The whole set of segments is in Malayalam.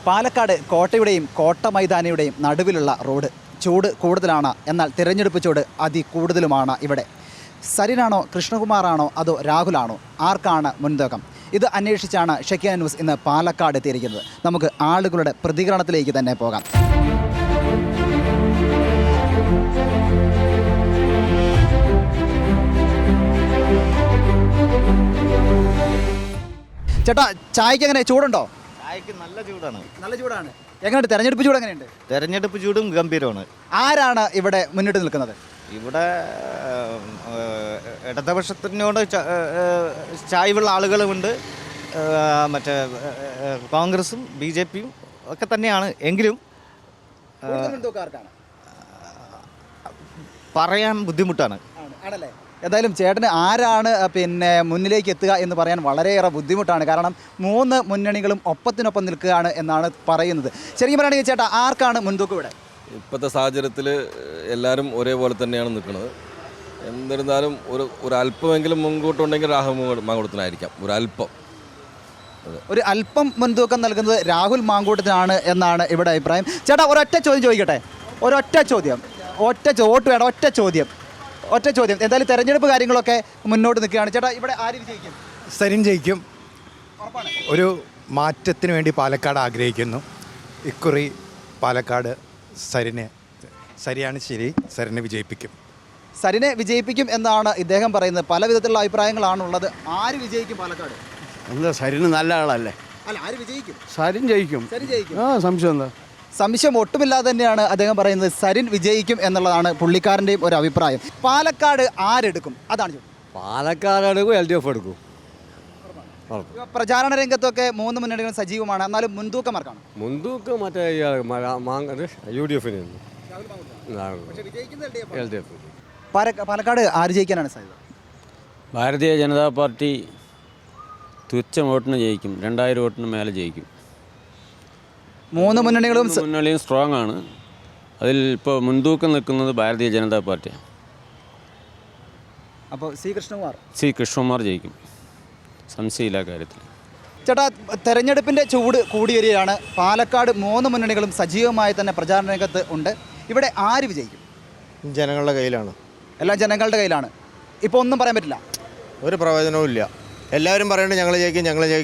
പാലക്കാട് കോട്ടയുടെയും കോട്ട മൈതാനിയുടെയും നടുവിലുള്ള റോഡ് ചൂട് കൂടുതലാണ്. എന്നാൽ തിരഞ്ഞെടുപ്പ് ചൂട് അതികൂടുതലുമാണ് ഇവിടെ. സരിനാണോ, കൃഷ്ണകുമാറാണോ, അതോ രാഹുലാണോ? ആർക്കാണ് മുൻതൂക്കം? ഇത് അന്വേഷിച്ചാണ് ഷെക്കിന ന്യൂസ് ഇന്ന് പാലക്കാട് എത്തിയിരിക്കുന്നത്. നമുക്ക് ആളുകളുടെ പ്രതികരണത്തിലേക്ക് തന്നെ പോകാം. ചേട്ടാ, ചായക്ക് എങ്ങനെ, ചൂടുണ്ടോ? ചായക്ക് നല്ല ചൂടാണ്. നല്ല ചൂടാണ്. എങ്ങനെയുണ്ട് തെരഞ്ഞെടുപ്പ് ചൂട്? എങ്ങനെയുണ്ട്? തെരഞ്ഞെടുപ്പ് ചൂടും ഗംഭീരമാണ്. ആരാണ് ഇവിടെ മുന്നിട്ട് നിൽക്കുന്നത്? ഇവിടെ ഇടതുപക്ഷത്തിനോട് ചായ്വുള്ള ആളുകളുമുണ്ട്, മറ്റേ കോൺഗ്രസും BJP യും ഒക്കെ തന്നെയാണ്. എങ്കിലും പറയാൻ ബുദ്ധിമുട്ടാണ്. ആണല്ലേ? എന്തായാലും ചേട്ടന് ആരാണ് മുന്നിലേക്ക് എത്തുക എന്ന് പറയാൻ വളരെയേറെ ബുദ്ധിമുട്ടാണ്. കാരണം 3 മുന്നണികളും ഒപ്പത്തിനൊപ്പം നിൽക്കുകയാണ് എന്നാണ് പറയുന്നത്. ശരിക്കും പറയുകയാണെങ്കിൽ ചേട്ടാ, ആർക്കാണ് മുൻതൂക്കം ഇവിടെ? ഇപ്പോഴത്തെ സാഹചര്യത്തിൽ എല്ലാവരും ഒരേപോലെ തന്നെയാണ് നിൽക്കുന്നത്. എന്നിരുന്നാലും ഒരു അല്പമെങ്കിലും മുൻകൂട്ടുണ്ടെങ്കിൽ രാഹുൽ മാങ്കൂട്ടത്തിനായിരിക്കാം. ഒരു അല്പം മുൻതൂക്കം നൽകുന്നത് രാഹുൽ മാങ്കൂട്ടത്തിനാണ് എന്നാണ് ഇവിടെ അഭിപ്രായം. ചേട്ടാ, ഒരൊറ്റ ചോദ്യം ചോദിക്കട്ടെ. ഒറ്റ ചോദ്യം. എന്തായാലും തെരഞ്ഞെടുപ്പ് കാര്യങ്ങളൊക്കെ മുന്നോട്ട് നിൽക്കുകയാണ്. ചേട്ടാ, ഇവിടെ ആര് വിജയിക്കും? സരിൻ ജയിക്കും. ഒരു മാറ്റത്തിന് വേണ്ടി പാലക്കാട് ആഗ്രഹിക്കുന്നു. ഇക്കുറി പാലക്കാട് സരിയാണ് ശരി, സരിനെ വിജയിപ്പിക്കും. സരിനെ വിജയിപ്പിക്കും എന്നാണ് ഇദ്ദേഹം പറയുന്നത്. പല വിധത്തിലുള്ള അഭിപ്രായങ്ങളാണുള്ളത്. ആര് വിജയിക്കും പാലക്കാട്? എന്താ, സരിന് നല്ല ആളല്ലേ? അല്ല, ആര് വിജയിക്കും? സരിൻ ജയിക്കും. സംശയം എന്താ? സംശയം ഒട്ടുമില്ലാതെ തന്നെയാണ് അദ്ദേഹം പറയുന്നത്. സരിൻ വിജയിക്കും എന്നുള്ളതാണ് പുള്ളിക്കാരൻ്റെയും ഒരു അഭിപ്രായം. പാലക്കാട് ആരെടുക്കും? അതാണ് ചോദ്യം. പാലക്കാട് എടുക്കും, LDF എടുക്കും. പ്രചാരണ രംഗത്തൊക്കെ 3 മുന്നണികളും സജീവമാണ്. എന്നാലും മുൻതൂക്കമാർക്കാണ്? മുൻതൂക്കം മറ്റേ UDF. പാലക്കാട് ആര് ജയിക്കാനാണ് സാധ്യത? ഭാരതീയ ജനതാ പാർട്ടി തുച്ഛ വോട്ടിന് ജയിക്കും. 2000 വോട്ടിന് മേലെ ജയിക്കും. 3 മുന്നണികളും സ്ട്രോങ് ആണ്. അതിൽ ഇപ്പോൾ മുൻതൂക്കം നിൽക്കുന്നത് ഭാരതീയ ജനതാ പാർട്ടിയാണ്. അപ്പോൾ സി കൃഷ്ണകുമാർ ജയിക്കും, സംശയമില്ല കാര്യത്തിൽ. ചേട്ടാ, തെരഞ്ഞെടുപ്പിൻ്റെ ചൂട് കൂടി വരികയാണ്. പാലക്കാട് 3 മുന്നണികളും സജീവമായി തന്നെ പ്രചാരണ രംഗത്ത് ഉണ്ട്. ഇവിടെ ആര് വിജയിക്കും? ജനങ്ങളുടെ കയ്യിലാണ്. എല്ലാം ജനങ്ങളുടെ കയ്യിലാണ്. ഇപ്പോൾ ഒന്നും പറയാൻ പറ്റില്ല. ഒരു പ്രയോജനവും ഇല്ല. എല്ലാവരും പറയുന്നത്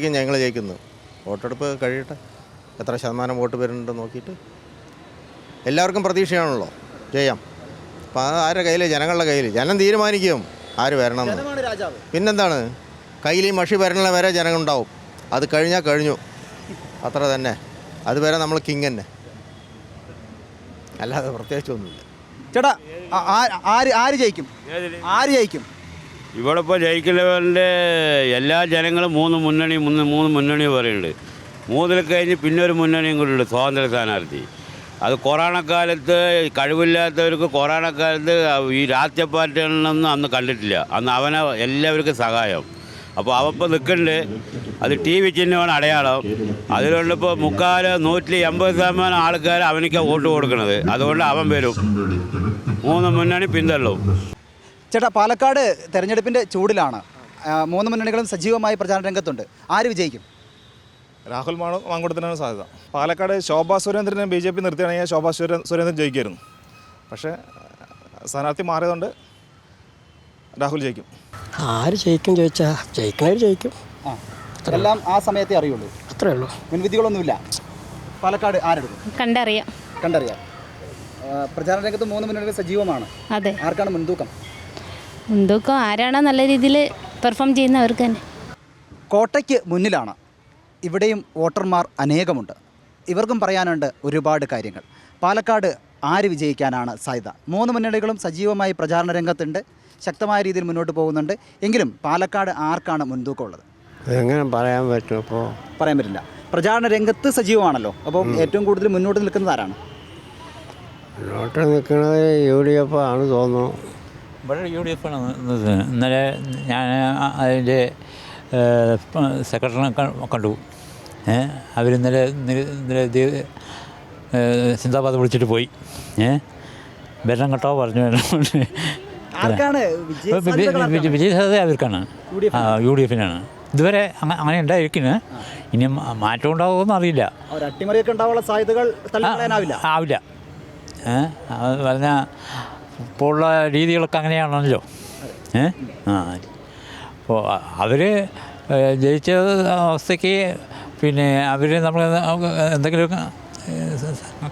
ഞങ്ങൾ ജയിക്കുന്നു. വോട്ടെടുപ്പ് കഴിയട്ടെ, എത്ര ശതമാനം വോട്ട് വരുന്നുണ്ടെന്ന് നോക്കിയിട്ട്. എല്ലാവർക്കും പ്രതീക്ഷയാണല്ലോ ചെയ്യാം. അപ്പോൾ ആരുടെ കയ്യിൽ? ജനങ്ങളുടെ കയ്യിൽ. ജനം തീരുമാനിക്കും ആര് വരണം. പിന്നെന്താണ്, കയ്യിൽ ഈ മഷി വരണ വരെ ജനം ഉണ്ടാവും. അത് കഴിഞ്ഞാൽ കഴിഞ്ഞു, അത്ര തന്നെ. അതുവരെ നമ്മൾ കിങ് തന്നെ, അല്ലാതെ പ്രത്യേകിച്ചൊന്നുമില്ല. ചേട്ടാ, ആര് ജയിക്കും? ഇവിടെ ഇപ്പോൾ ജയിക്കുന്നവരുടെ എല്ലാ ജനങ്ങളും 3 മുന്നണി പറയുന്നുണ്ട്. 3 കഴിഞ്ഞ് പിന്നെ ഒരു മുന്നണിയും കൂടി ഉണ്ട്, സ്വാതന്ത്ര്യ സ്ഥാനാർത്ഥി. അത് കൊറോണ കാലത്ത് കഴിവില്ലാത്തവർക്ക് കൊറോണ കാലത്ത് ഈ രാഷ്ട്രീയ പാർട്ടികളൊന്നും അന്ന് കണ്ടിട്ടില്ല. അന്ന് അവനെ എല്ലാവർക്കും സഹായം. അപ്പോൾ അവപ്പോൾ നിൽക്കുന്നുണ്ട്. അത് TV ചിഹ്നമാണ് അടയാളം. അതിലുള്ളപ്പോൾ 180% ആൾക്കാർ അവനിക്ക് വോട്ട് കൊടുക്കുന്നത്. അതുകൊണ്ട് അവൻ വരും. 3 മുന്നണി പിന്തള്ളും. ചേട്ടാ, പാലക്കാട് തെരഞ്ഞെടുപ്പിൻ്റെ ചൂടിലാണ്. 3 മുന്നണികളും സജീവമായി പ്രചാരണ രംഗത്തുണ്ട്. ആര് വിജയിക്കും? രാഹുൽ മാങ്കൂട്ടത്തിനാണ് സാധ്യത. പാലക്കാട് ശോഭാ സുരേന്ദ്രനെ BJP നിർത്തുകയാണെങ്കിൽ ശോഭാ സുരേന്ദ്രൻ ജയിക്കുമായിരുന്നു. പക്ഷേ സ്ഥാനാർത്ഥി മാറിയതുകൊണ്ട് രാഹുൽ ജയിക്കും. ആര് ജയിക്കും ചോദിച്ചാൽ ജയിക്കുന്നവർ ജയിക്കും. എല്ലാം ആ സമയത്തേ അറിയുള്ളൂ. അത്രേ ഉള്ളൂ. മുൻവിധികളൊന്നുമില്ല. പാലക്കാട് ആരെടുക്കും? കണ്ടറിയാം. പ്രചാരണ രംഗത്ത് 3 മുന്നണികൾ സജീവമാണ്. അതെ. ആർക്കാണ് മുൻതൂക്കം? ആരാണോ നല്ല രീതിയിൽ പെർഫോം ചെയ്യുന്നവർക്ക് തന്നെ. കോട്ടയ്ക്ക് മുന്നിലാണ്. ഇവിടെയും വോട്ടർമാർ അനേകമുണ്ട്. ഇവർക്കും പറയാനുണ്ട് ഒരുപാട് കാര്യങ്ങൾ. പാലക്കാട് ആര് വിജയിക്കാനാണ് സാധ്യത? 3 മുന്നണികളും സജീവമായി പ്രചാരണ രംഗത്തുണ്ട്, ശക്തമായ രീതിയിൽ മുന്നോട്ട് പോകുന്നുണ്ട്. എങ്കിലും പാലക്കാട് ആർക്കാണ് മുൻതൂക്കമുള്ളത്? എങ്ങനെ പറയാൻ പറ്റും? ഇപ്പോൾ പറയാൻ പറ്റില്ല. പ്രചാരണ രംഗത്ത് സജീവമാണല്ലോ. അപ്പോൾ ഏറ്റവും കൂടുതൽ മുന്നോട്ട് നിൽക്കുന്നത് ആരാണ്? മുന്നോട്ട് നിൽക്കുന്നത് UDF ആണ് തോന്നുന്നു. ഇവിടെ UDF ആണ് നിന്നത്. ഇന്നലെ ഞാൻ അതിൻ്റെ സെക്രട്ടറിനെ കണ്ടു. അവരിന്നലെ സിന്ദാബാദ് വിളിച്ചിട്ട് പോയി. വരണം കേട്ടോ പറഞ്ഞു. വിജയ സാധ്യത അവർക്കാണ്, UDF-നാണ്. ഇതുവരെ അങ്ങനെ ഉണ്ടായിരിക്കുന്നത്. ഇനി മാറ്റം ഉണ്ടാകുമെന്ന് അറിയില്ല. ഒരു അട്ടിമറിയൊക്കെ ഉണ്ടാവാനുള്ള സാധ്യതകൾ തള്ളിക്കളയാനാവില്ല. ആവില്ല. അത് പറഞ്ഞാൽ ഇപ്പോൾ ഉള്ള രീതികളൊക്കെ അങ്ങനെയാണല്ലോ. അപ്പോൾ അവർ ജയിച്ച അവസ്ഥയ്ക്ക് പിന്നെ അവർ നമ്മൾ എന്തെങ്കിലും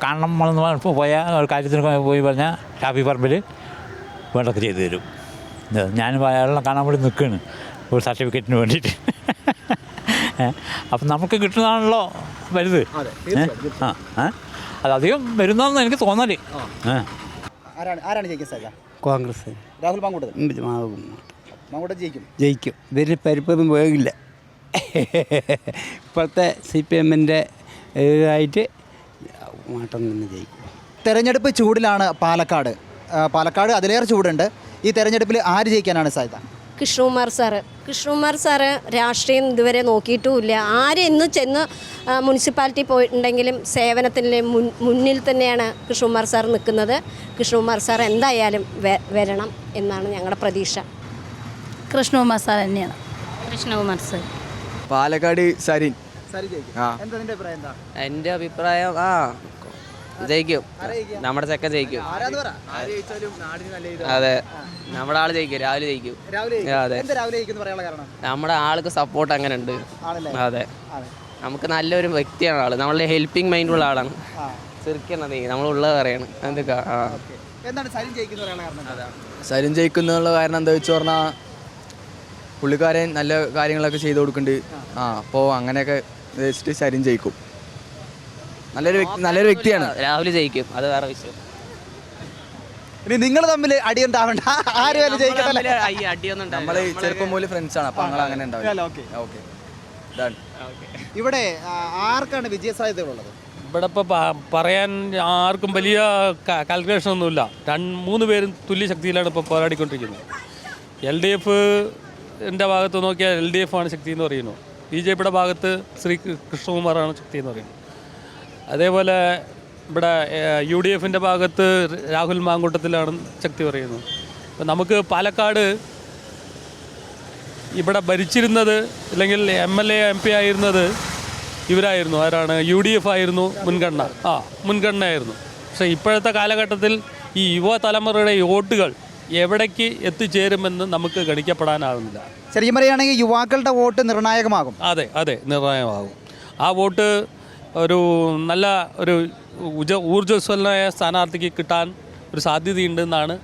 കാണണം എന്ന് പോയാൽ ഒരു കാര്യത്തിന് പോയി പറഞ്ഞാൽ ഷാഫി പറമ്പിൽ വേണ്ടൊക്കെ ചെയ്തു തരും. ഞാൻ അയാളെ കാണാൻ വേണ്ടി നിൽക്കുകയാണ് ഒരു സർട്ടിഫിക്കറ്റിന് വേണ്ടിയിട്ട്. അപ്പം നമുക്ക് കിട്ടുന്നതാണല്ലോ വലുത്. അതധികം വരുന്നതെന്ന് എനിക്ക് തോന്നല്. ആരാണ് ജയിക്കാൻ സാധ്യത? കോൺഗ്രസ്. രാഹുൽ മാങ്കൂട്ടം ജയിക്കും. ഇവരിൽ പരിപ്പൊന്നും പോകില്ല. ഇപ്പോഴത്തെ CPM-ൻ്റെ ഇതായിട്ട് മാറ്റം തന്നെ ജയിക്കും. തെരഞ്ഞെടുപ്പ് ചൂടിലാണ് പാലക്കാട്. പാലക്കാട് അതിലേറെ ചൂടുണ്ട്. ഈ തെരഞ്ഞെടുപ്പിൽ ആര് ജയിക്കാനാണ് സാധ്യത? കൃഷ്ണകുമാർ സാറ് രാഷ്ട്രീയം ഇതുവരെ നോക്കിയിട്ടുമില്ല. ആര് ഇന്ന് ചെന്ന് മുനിസിപ്പാലിറ്റി പോയിട്ടുണ്ടെങ്കിലും സേവനത്തിൻ്റെ മുന്നിൽ തന്നെയാണ് കൃഷ്ണകുമാർ സാർ നിൽക്കുന്നത്. കൃഷ്ണകുമാർ സാർ എന്തായാലും വരണം എന്നാണ് ഞങ്ങളുടെ പ്രതീക്ഷ. കൃഷ്ണകുമാർ സാർ തന്നെയാണ്. കൃഷ്ണകുമാർ സാർ. പാലക്കാട് സരിൻ. എൻ്റെ അഭിപ്രായം ജയിക്കും. നമ്മുടെ ചെക്കൻ ജയിക്കും. അതെ, നമ്മുടെ ആള് ജയിക്കും. രാവിലെ ജയിക്കും. അതെ, നമ്മുടെ ആൾക്ക് സപ്പോർട്ട് അങ്ങനെ ഉണ്ട്. അതെ, നമുക്ക് നല്ലൊരു വ്യക്തിയാണ് ആള്. നമ്മളെ ഹെൽപ്പിംഗ് മൈൻഡുള്ള ആളാണ്. ചെറുക്കണത് നമ്മളുള്ളത് പറയാണ്. എന്തൊക്കെ സരിൻ ജയിക്കുന്നുള്ള കാരണം എന്താ വെച്ച് പറഞ്ഞാൽ പുള്ളിക്കാരൻ നല്ല കാര്യങ്ങളൊക്കെ ചെയ്തു കൊടുക്കുന്നുണ്ട്. അപ്പോൾ അങ്ങനെയൊക്കെ വെച്ചിട്ട് സരിൻ ജയിക്കും. നല്ലൊരു വ്യക്തിയാണ്. രാവിലെ ജയിക്കും. അത് വേറെ വിഷയം. ഇനി നിങ്ങൾ തമ്മിൽ അടിയുണ്ടാവണ്ട. ആരും ജയിക്കട്ടെ. അടിയൊന്നും നമ്മൾ ചെറുപ്പം മുതൽ ഫ്രണ്ട്സാണ്. അപ്പോൾ ഞങ്ങൾ അങ്ങനെ ഉണ്ടാവില്ല. ഓക്കെ. ഇവിടെ ആർക്കാണ് വിജയ സാധ്യതകളുള്ളത്? ഇവിടെ ഇപ്പോൾ പറയാൻ ആർക്കും വലിയ കാൽക്കുലേഷൻ ഒന്നുമില്ല. 3 പേരും തുല്യ ശക്തിയിലാണ് ഇപ്പോൾ പോരാടിക്കൊണ്ടിരിക്കുന്നത്. LDF-ൻ്റെ ഭാഗത്ത് നോക്കിയാൽ LDF ആണ് ശക്തി എന്ന് പറയുന്നു. BJP-യുടെ ഭാഗത്ത് ശ്രീ കൃഷ്ണകുമാറാണ് ശക്തി എന്ന് പറയുന്നത്. അതേപോലെ ഇവിടെ UDF-ൻ്റെ ഭാഗത്ത് രാഹുൽ മാങ്കൂട്ടത്തിലാണ് ശക്തി പറയുന്നത്. അപ്പം നമുക്ക് പാലക്കാട് ഇവിടെ ഭരിച്ചിരുന്നത് അല്ലെങ്കിൽ MLA MP ആയിരുന്നത് ഇവരായിരുന്നു. ആരാണ്? UDF ആയിരുന്നു മുൻഗണനയായിരുന്നു. പക്ഷേ ഇപ്പോഴത്തെ കാലഘട്ടത്തിൽ ഈ യുവതലമുറയുടെ വോട്ടുകൾ എവിടേക്ക് എത്തിച്ചേരുമെന്ന് നമുക്ക് ഗണിക്കപ്പെടാനാകുന്നില്ല. ശരിക്കും പറയുകയാണെങ്കിൽ യുവാക്കളുടെ വോട്ട് നിർണായകമാകും. അതെ നിർണായകമാകും. ആ വോട്ട് ഒരു നല്ല ഒരു ഊർജ്ജസ്വലനായ സ്ഥാനാർത്ഥിക്ക് കിട്ടാൻ ഒരു സാധ്യതയുണ്ടെന്നാണ്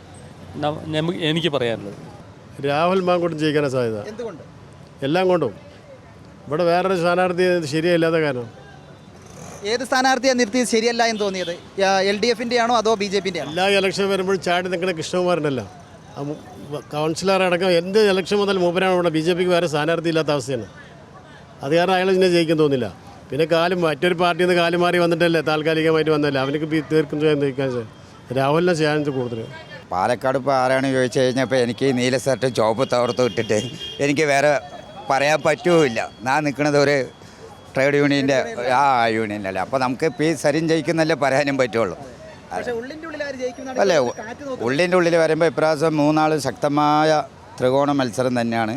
എനിക്ക് പറയാനുള്ളത്. രാഹുൽ മാങ്കൂട്ടം ജയിക്കാനാണ് സാധ്യത. എന്തുകൊണ്ട്? എല്ലാം കൊണ്ടും. ഇവിടെ വേറൊരു സ്ഥാനാർത്ഥി ശരിയല്ലാത്ത കാരണം. ഏത് സ്ഥാനാർത്ഥിയാണ് നിർത്തിയത് ശരിയല്ല എന്ന് തോന്നിയത്? LDF-ൻ്റെ ആണോ അതോ BJP-ൻ്റെ ആണോ? എല്ലാ ഇലക്ഷൻ വരുമ്പോഴും ചാടി നിൽക്കുന്ന കൃഷ്ണകുമാരനല്ല. കൗൺസിലർ അടക്കം എന്ത് ഇലക്ഷൻ മുതൽ മൂപ്പരാണ് ഇവിടെ. BJP-ക്ക് വേറെ സ്ഥാനാർത്ഥി ഇല്ലാത്ത അവസ്ഥയാണ്. അത് കാരണം അയാൾ ഇതിനെ ജയിക്കാൻ തോന്നില്ല. പിന്നെ മറ്റൊരു പാർട്ടിയിൽ നിന്ന് കാലം മാറി വന്നിട്ടല്ലേ താൽക്കാലികമായിട്ട് വന്നല്ലേ. അവനക്ക് തീർക്കും ജയിക്കാൻ രാഹുലിനെ ചെയ്യാൻ കൂടുതൽ. പാലക്കാട് ഇപ്പോൾ ആരാണ് ചോദിച്ചു കഴിഞ്ഞാൽ ഇപ്പോൾ എനിക്ക് നീല ഷർട്ട് ചുവപ്പ് തവർത്ത് ഇട്ടിട്ട് എനിക്ക് വേറെ പറയാൻ പറ്റുമില്ല. ഞാൻ നിൽക്കുന്നത് ഒരു ട്രേഡ് യൂണിയൻ്റെ യൂണിയനല്ലേ. അപ്പോൾ നമുക്ക് സരിൻ ജയിക്കുന്നല്ലേ പറയാനും പറ്റുള്ളൂ. അല്ലേ, ഉള്ളിൻ്റെ ഉള്ളിൽ വരുമ്പോൾ ഇപ്രാവശ്യം 3 ആൾ ശക്തമായ ത്രികോണ മത്സരം തന്നെയാണ്.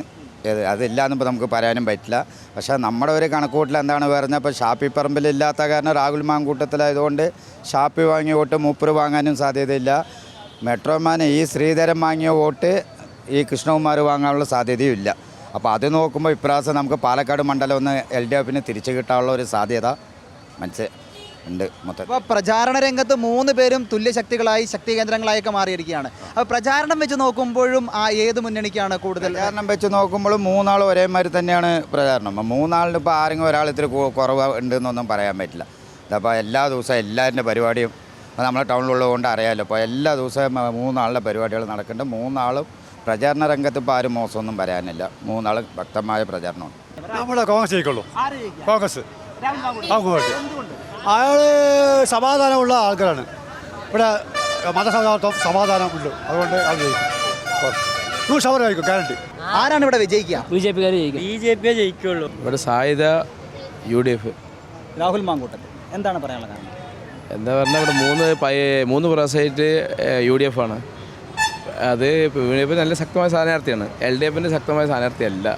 അതില്ലാന്നിപ്പോൾ നമുക്ക് പറയാനും പറ്റില്ല. പക്ഷേ നമ്മുടെ ഒരു കണക്കൂട്ടിൽ എന്താണ് പറഞ്ഞാൽ ഇപ്പോൾ ഷാപ്പി പറമ്പിലില്ലാത്ത കാരണം രാഹുൽ മാങ്കൂട്ടത്തിലായതുകൊണ്ട് ഷാപ്പി വാങ്ങിയ വോട്ട് മൂപ്പർ വാങ്ങാനും സാധ്യതയില്ല. മെട്രോമാൻ ഈ ശ്രീധരൻ വാങ്ങിയ വോട്ട് ഈ കൃഷ്ണകുമാർ വാങ്ങാനുള്ള സാധ്യതയും ഇല്ല. അപ്പോൾ അത് നോക്കുമ്പോൾ ഇപ്രാവശ്യം നമുക്ക് പാലക്കാട് മണ്ഡലം ഒന്ന് LDF-ന് തിരിച്ചു കിട്ടാനുള്ള ഒരു സാധ്യത ഉണ്ട് മൊത്തം. അപ്പോൾ പ്രചാരണ രംഗത്ത് 3 പേരും തുല്യശക്തികളായി ശക്തി കേന്ദ്രങ്ങളായൊക്കെ മാറിയിരിക്കുകയാണ്. അപ്പോൾ പ്രചാരണം വെച്ച് നോക്കുമ്പോഴും ഏത് മുന്നണിക്കാണ് കൂടുതൽ? പ്രചാരണം വെച്ച് നോക്കുമ്പോഴും 3 ആൾ ഒരേമാതിരി തന്നെയാണ് പ്രചാരണം. 3 ആളിന് ഇപ്പോൾ ആരെങ്കിലും ഒരാൾ ഇത്തിരി കുറവ് ഉണ്ടെന്നൊന്നും പറയാൻ പറ്റില്ല. അപ്പോൾ എല്ലാ ദിവസവും എല്ലാവരുടെ പരിപാടിയും നമ്മളെ ടൗണിലുള്ളതുകൊണ്ട് അറിയാമല്ലോ. അപ്പോൾ എല്ലാ ദിവസവും 3 ആളുടെ പരിപാടികൾ നടക്കുന്നുണ്ട്. 3 ആളും പ്രചാരണ രംഗത്ത് ഇപ്പോൾ ആരും മോശമൊന്നും പറയാനില്ല. 3 ആൾ വ്യക്തമായ പ്രചാരണമുണ്ട്. നമ്മുടെ കോൺഗ്രസ് ജയിക്കുള്ളൂ. കോൺഗ്രസ് അയാൾ സമാധാനമുള്ള ആൾക്കാരാണ്. ഇവിടെ മതസൗഹാർദ്ദം സമാധാനമുണ്ട്. അതുകൊണ്ട് അത് ജയിക്കും. 100% ഗ്യാരണ്ടി. ആരാണ് ഇവിടെ വിജയിക്കുക? BJP-കാർ ജയിക്കും. BJP ജയിക്കുള്ളൂ. ഇവിടെ സാധ്യത UDF. രാഹുൽ മാങ്കൂട്ടം. എന്താണ് പറയാനുള്ള കാരണം? എന്താ പറഞ്ഞാൽ ഇവിടെ 3 പ്രാവശ്യമായിട്ട് UDF ആണ്. അത് ഇപ്പോൾ നല്ല ശക്തമായ സ്ഥാനാർത്ഥിയാണ്. LDFിൻ്റെ ശക്തമായ സ്ഥാനാർത്ഥിയല്ല.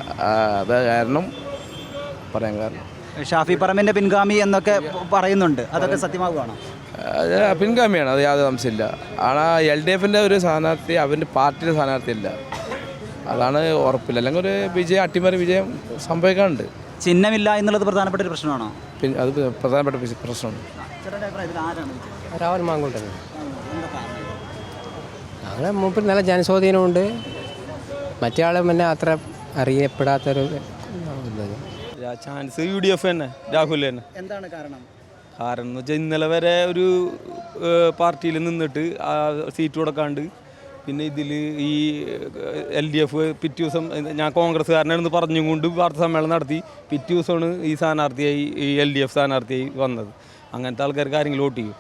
അത് കാരണം പറയാൻ കാരണം ഷാഫി പറമ്പിൻ്റെ പിൻഗാമി എന്നൊക്കെ പറയുന്നുണ്ട്, അതൊക്കെ സത്യമാവുകയാണോ? അത് പിൻഗാമിയാണ്, അത് യാതൊരു സംശയമില്ല. ஆனால் LDFിൻ്റെ ഒരു സ്ഥാനാർത്ഥി അവൻ്റെ പാർട്ടിയുടെ സ്ഥാനാർത്ഥിയല്ല, അതാണ് ഉറപ്പില്ല. അല്ലെങ്കിൽ ഒരു വിജയം, അട്ടിമറി വിജയം സംഭവിക്കാറുണ്ട്. ചിഹ്നമില്ല എന്നുള്ളത് പ്രധാനപ്പെട്ട ഒരു പ്രശ്നമാണോ? പിന്നെ അത് പ്രധാനപ്പെട്ട പ്രശ്നമാണ്. രാഹുൽ മാങ്കൂട്ടൻ അങ്ങനെ മുമ്പിൽ നല്ല ജനസ്വാധീനമുണ്ട്. മറ്റേ ആൾ പിന്നെ അത്ര അറിയപ്പെടാത്തൊരു ചാൻസ് UDF തന്നെ, രാഹുൽ തന്നെ. എന്താണ് കാരണം? കാരണം എന്ന് വെച്ചാൽ ഇന്നലെ വരെ ഒരു പാർട്ടിയിൽ നിന്നിട്ട് ആ സീറ്റ് കൊടുക്കാണ്ട് പിന്നെ ഇതിൽ ഈ LDF പിറ്റേ ദിവസം ഞാൻ കോൺഗ്രസ്സുകാരനാണെന്ന് പറഞ്ഞും കൊണ്ട് വാർത്താ സമ്മേളനം നടത്തി. പിറ്റേ ദിവസമാണ് ഈ സ്ഥാനാർത്ഥിയായി, ഈ LDF സ്ഥാനാർത്ഥിയായി വന്നത്. അങ്ങനത്തെ ആൾക്കാർക്ക് ആരെങ്കിലും വോട്ട് ചെയ്യും.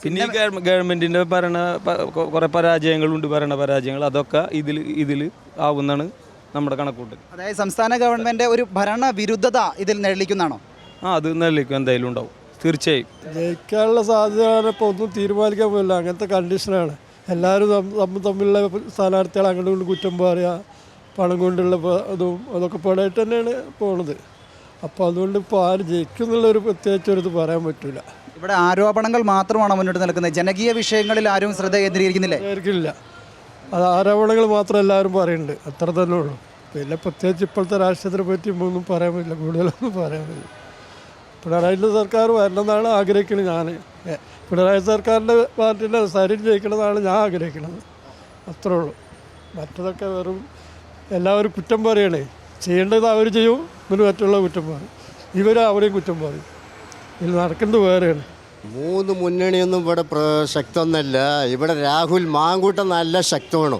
പിന്നെ ഈ ഗവൺമെൻറ്റിൻ്റെ കുറേ പരാജയങ്ങളുണ്ട്, ഭരണ പരാജയങ്ങൾ, അതൊക്കെ ഇതിൽ ആവുന്നതാണ് നമ്മുടെ കണക്കൂട്ടൽ. അതായത് സംസ്ഥാന ഗവൺമെൻറ് ഒരു ഭരണവിരുദ്ധത ഇതിൽ നിഴലിക്കുന്നതാണോ? അത് നിലനിൽക്കും, എന്തായാലും ഉണ്ടാവും, തീർച്ചയായും. ജയിക്കാനുള്ള സാധ്യത ഇപ്പോൾ ഒന്നും തീരുമാനിക്കാൻ പോകില്ല, അങ്ങനത്തെ കണ്ടീഷനാണ്. എല്ലാവരും തമ്മിലുള്ള സ്ഥാനാർത്ഥികൾ അങ്ങോട്ടും കൊണ്ട് കുറ്റം പറയുക, പണം കൊണ്ടുള്ള അതും അതൊക്കെ പാടായിട്ട് തന്നെയാണ് പോണത്. അപ്പോൾ അതുകൊണ്ട് ഇപ്പോൾ ആര് ജയിക്കും എന്നുള്ളൊരു പ്രത്യേകിച്ചൊരിത് പറയാൻ പറ്റില്ല. ഇവിടെ ആരോപണങ്ങൾ മാത്രമാണ് മുന്നോട്ട് നിൽക്കുന്നത്, ജനകീയ വിഷയങ്ങളിൽ ആരും ശ്രദ്ധ കേന്ദ്രീകരിക്കുന്നില്ലേ? ആയിരിക്കില്ല, അത് ആരോപണങ്ങൾ മാത്രം എല്ലാവരും പറയുന്നുണ്ട്, അത്ര തന്നെ ഉള്ളൂ. പിന്നെ പ്രത്യേകിച്ച് ഇപ്പോഴത്തെ രാഷ്ട്രീയത്തിനെ പറ്റി ഒന്നും പറയാൻ പറ്റില്ല, കൂടുതലൊന്നും പറയാൻ പറ്റില്ല. പിണറായിൻ്റെ സർക്കാർ വരണമെന്നാണ് ആഗ്രഹിക്കുന്നത് ഞാൻ. പിണറായി സർക്കാരിൻ്റെ പാർട്ടിൻ്റെ സരിൻ ജയിക്കണമെന്നാണ് ഞാൻ ആഗ്രഹിക്കുന്നത്, അത്രേ ഉള്ളൂ. മറ്റതൊക്കെ വെറും എല്ലാവരും കുറ്റം പറയണേ, ചെയ്യേണ്ടത് അവർ ചെയ്യും, എന്നിട്ട് മറ്റുള്ള കുറ്റം പറയും, ഇവർ അവിടെയും കുറ്റം പറയും. ഇതിൽ നടക്കുന്നത് വേറെയാണ്. മൂന്ന് മുന്നണിയൊന്നും ഇവിടെ ശക്തമൊന്നുമല്ല. ഇവിടെ രാഹുൽ മാങ്കൂട്ടം നല്ല ശക്തമാണ്.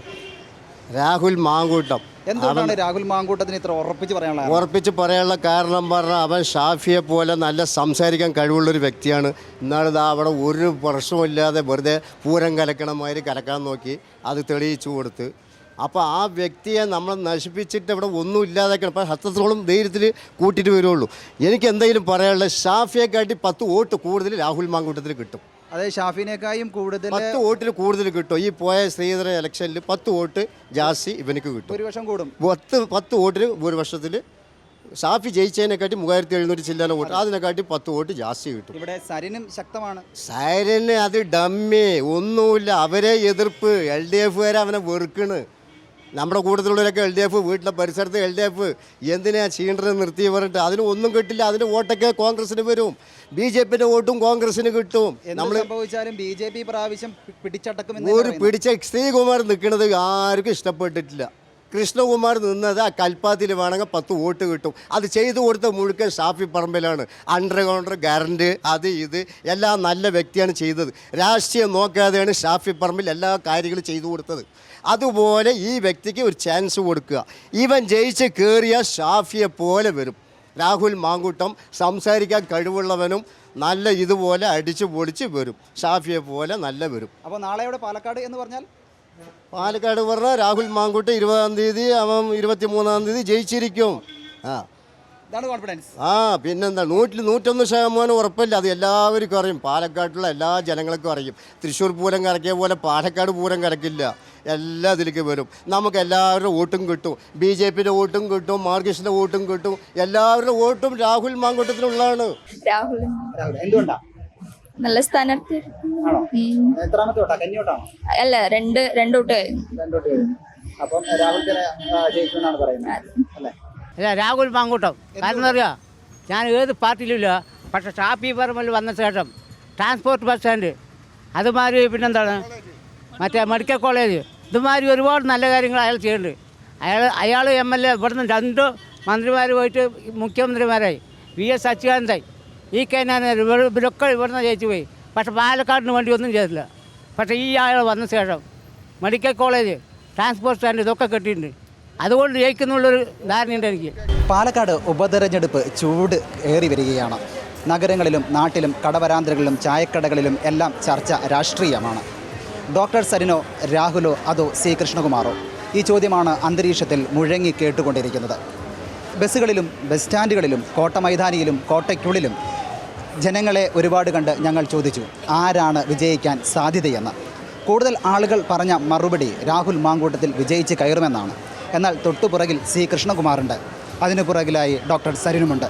രാഹുൽ മാങ്കൂട്ടം എന്തുകൊണ്ടാണ് രാഹുൽ മാങ്കൂട്ടത്തിന് ഇത്ര ഉറപ്പിച്ച് പറയാനുള്ള കാരണം പറഞ്ഞാൽ അവൻ ഷാഫിയെ പോലെ നല്ല സംസാരിക്കാൻ കഴിവുള്ളൊരു വ്യക്തിയാണ്. ഇന്നാളിതാ അവിടെ ഒരു പ്രശ്നമില്ലാതെ വെറുതെ പൂരം കലക്കണമാതിരി കലക്കാൻ നോക്കി, അത് തെളിയിച്ചു കൊടുത്ത്. അപ്പോൾ ആ വ്യക്തിയെ നമ്മൾ നശിപ്പിച്ചിട്ട് ഇവിടെ ഒന്നും ഇല്ലാതാക്കണം. അപ്പോൾ ഹത്തത്തോളം ധൈര്യത്തിൽ കൂട്ടിയിട്ട് വരുള്ളൂ. എനിക്ക് എന്തെങ്കിലും പറയാനുള്ളത്, ഷാഫിയെക്കാട്ടി 10 വോട്ട് കൂടുതൽ രാഹുൽ മാങ്കൂട്ടത്തിൽ കിട്ടും. അതായത് ഷാഫിനേക്കായും കൂടുതൽ 10 വോട്ടിൽ കൂടുതൽ കിട്ടും. ഈ പോയ ശ്രീധരൻ ഇലക്ഷനിൽ 10 വോട്ട് ജാസ്തി ഇവനക്ക് കിട്ടും. ഭൂരിപക്ഷം കൂടും. 10 വോട്ടിന് ഭൂരിപക്ഷത്തിൽ ഷാഫി ജയിച്ചതിനെക്കാട്ടി 3700 ചില്ലാന വോട്ട്, അതിനെക്കാട്ടി 10 വോട്ട് ജാസ്തി കിട്ടും. ഇവിടെ സരിനും ശക്തമാണ്. സരിന് അത് ഡമ്മി ഒന്നുമില്ല, അവരെ എതിർപ്പ്. LDF അവനെ വെറുക്കണ്. നമ്മുടെ കൂട്ടത്തിലുള്ളവരൊക്കെ LDF, വീട്ടിലെ പരിസരത്ത് LDF എന്തിനാ ചീണ്ടനെ നിർത്തി പറഞ്ഞിട്ട് അതിന് ഒന്നും കിട്ടില്ല. അതിൻ്റെ വോട്ടൊക്കെ കോൺഗ്രസിന് വരും, BJPയുടെ വോട്ടും കോൺഗ്രസിന് കിട്ടും. നമ്മൾ സംഭവിച്ചാലും BJP പ്രാവശ്യം പിടിച്ചടക്കും. പിടിച്ച ശ്രീകുമാർ നിൽക്കുന്നത് ആർക്കും ഇഷ്ടപ്പെട്ടിട്ടില്ല. കൃഷ്ണകുമാർ നിന്നത് ആ കൽപ്പാത്തിൽ വേണമെങ്കിൽ 10 വോട്ട് കിട്ടും. അത് ചെയ്തു കൊടുത്ത മുഴുക്കൻ ഷാഫി പറമ്പിലാണ്. അണ്ടർഗ്രൗണ്ട് ഗ്യാരണ്ടി അത് ഇത് എല്ലാം നല്ല വ്യക്തിയാണ് ചെയ്തത്. രാഷ്ട്രീയം നോക്കാതെയാണ് ഷാഫി പറമ്പിൽ എല്ലാ കാര്യങ്ങളും ചെയ്തു കൊടുത്തത്. അതുപോലെ ഈ വ്യക്തിക്ക് ഒരു ചാൻസ് കൊടുക്കുക. ഇവൻ ജയിച്ച് കയറിയ ഷാഫിയെ പോലെ വരും. രാഹുൽ മാങ്കൂട്ടം സംസാരിക്കാൻ കഴിവുള്ളവനും നല്ല ഇതുപോലെ അടിച്ചു പൊളിച്ച് വരും. ഷാഫിയെ പോലെ നല്ല വരും. അപ്പോൾ നാളെയുടെ പാലക്കാട് എന്ന് പറഞ്ഞാൽ പാലക്കാട് പറഞ്ഞാൽ രാഹുൽ മാങ്കൂട്ടം 20-ാം തീയതി, അവൻ 23-ാം തീയതി ജയിച്ചിരിക്കും. കോൺഫിഡൻസ്. പിന്നെന്താ, 101% ഉറപ്പില്ല. അത് എല്ലാവർക്കും അറിയും, പാലക്കാട്ടിലുള്ള എല്ലാ ജനങ്ങൾക്കും അറിയും. തൃശ്ശൂർ പൂരം കറക്കിയ പോലെ പാലക്കാട് പൂരം കറക്കില്ല, എല്ലാ ഇതിലേക്ക് വരും. നമുക്ക് എല്ലാവരുടെ വോട്ടും കിട്ടും, BJPയുടെ വോട്ടും കിട്ടും, മാർക്സിസ്റ്റിൻ്റെ വോട്ടും കിട്ടും. എല്ലാവരുടെ വോട്ടും രാഹുൽ മാങ്കൂട്ടത്തിനുള്ളതാണ്. രാഹുൽ എന്തുകൊണ്ടാണ് നല്ല സ്ഥാനാർത്ഥി? അല്ല, രണ്ട് തൊട്ട് അല്ല, രാഹുൽ മാങ്കൂട്ടം. കാരണം അറിയാം, ഞാൻ ഏത് പാർട്ടിയിലില്ല, പക്ഷേ ഷാഫി പറമ്പിൽ വന്ന ശേഷം ട്രാൻസ്പോർട്ട് ബസ് സ്റ്റാൻഡ്, അതുമാതിരി പിന്നെന്താണ് മറ്റേ മെഡിക്കൽ കോളേജ്, ഇതുമാതിരി ഒരുപാട് നല്ല കാര്യങ്ങൾ അയാൾ ചെയ്യുന്നുണ്ട്. അയാൾ MLA ഇവിടുന്ന് 2 മന്ത്രിമാർ പോയിട്ട് മുഖ്യമന്ത്രിമാരായി. VS അച്യുതാനന്ദായി, EK നായനാർ, ഇവരൊക്കെ ഇവിടുന്ന് ജയിച്ചു പോയി. പക്ഷേ പാലക്കാടിന് വേണ്ടി ഒന്നും ചെയ്തില്ല. പക്ഷേ ഈ ആൾ വന്ന ശേഷം മെഡിക്കൽ കോളേജ്, ട്രാൻസ്പോർട്ട് സ്റ്റാൻഡ് ഇതൊക്കെ കെട്ടിയിട്ടുണ്ട്. അതുകൊണ്ട് ജയിക്കുന്നുള്ളൊരു ധാരണയുണ്ട് എനിക്ക്. പാലക്കാട് ഉപതെരഞ്ഞെടുപ്പ് ചൂട് ഏറി വരികയാണ്. നഗരങ്ങളിലും നാട്ടിലും കടവരാന്തരങ്ങളിലും ചായക്കടകളിലും എല്ലാം ചർച്ച രാഷ്ട്രീയമാണ്. ഡോക്ടർ സരിനോ, രാഹുലോ, അതോ C കൃഷ്ണകുമാറോ? ഈ ചോദ്യമാണ് അന്തരീക്ഷത്തിൽ മുഴങ്ങി കേട്ടുകൊണ്ടിരിക്കുന്നത്. ബസ്സുകളിലും ബസ് സ്റ്റാൻഡുകളിലും കോട്ടമൈതാനിയിലും കോട്ടയ്ക്കുള്ളിലും ജനങ്ങളെ ഒരുപാട് കണ്ട് ഞങ്ങൾ ചോദിച്ചു, ആരാണ് വിജയിക്കാൻ സാധ്യതയെന്ന്. കൂടുതൽ ആളുകൾ പറഞ്ഞ മറുപടി രാഹുൽ മാങ്കൂട്ടത്തിൽ വിജയിച്ച് കയറുമെന്നാണ്. എന്നാൽ തൊട്ടുപുറകിൽ സി കൃഷ്ണകുമാറുണ്ട്, അതിനു പുറകിലായി ഡോക്ടർ സരിനുമുണ്ട്.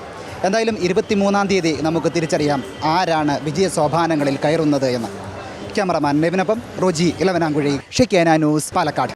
എന്തായാലും 23-ാം തീയതി നമുക്ക് തിരിച്ചറിയാം ആരാണ് വിജയ സോപാനങ്ങളിൽ കയറുന്നത് എന്ന്. ക്യാമറമാൻ നെവിനൊപ്പം റോജി ഇലവനാങ്കുഴി, ഷെയ്ഖിയാന ന്യൂസ്, പാലക്കാട്.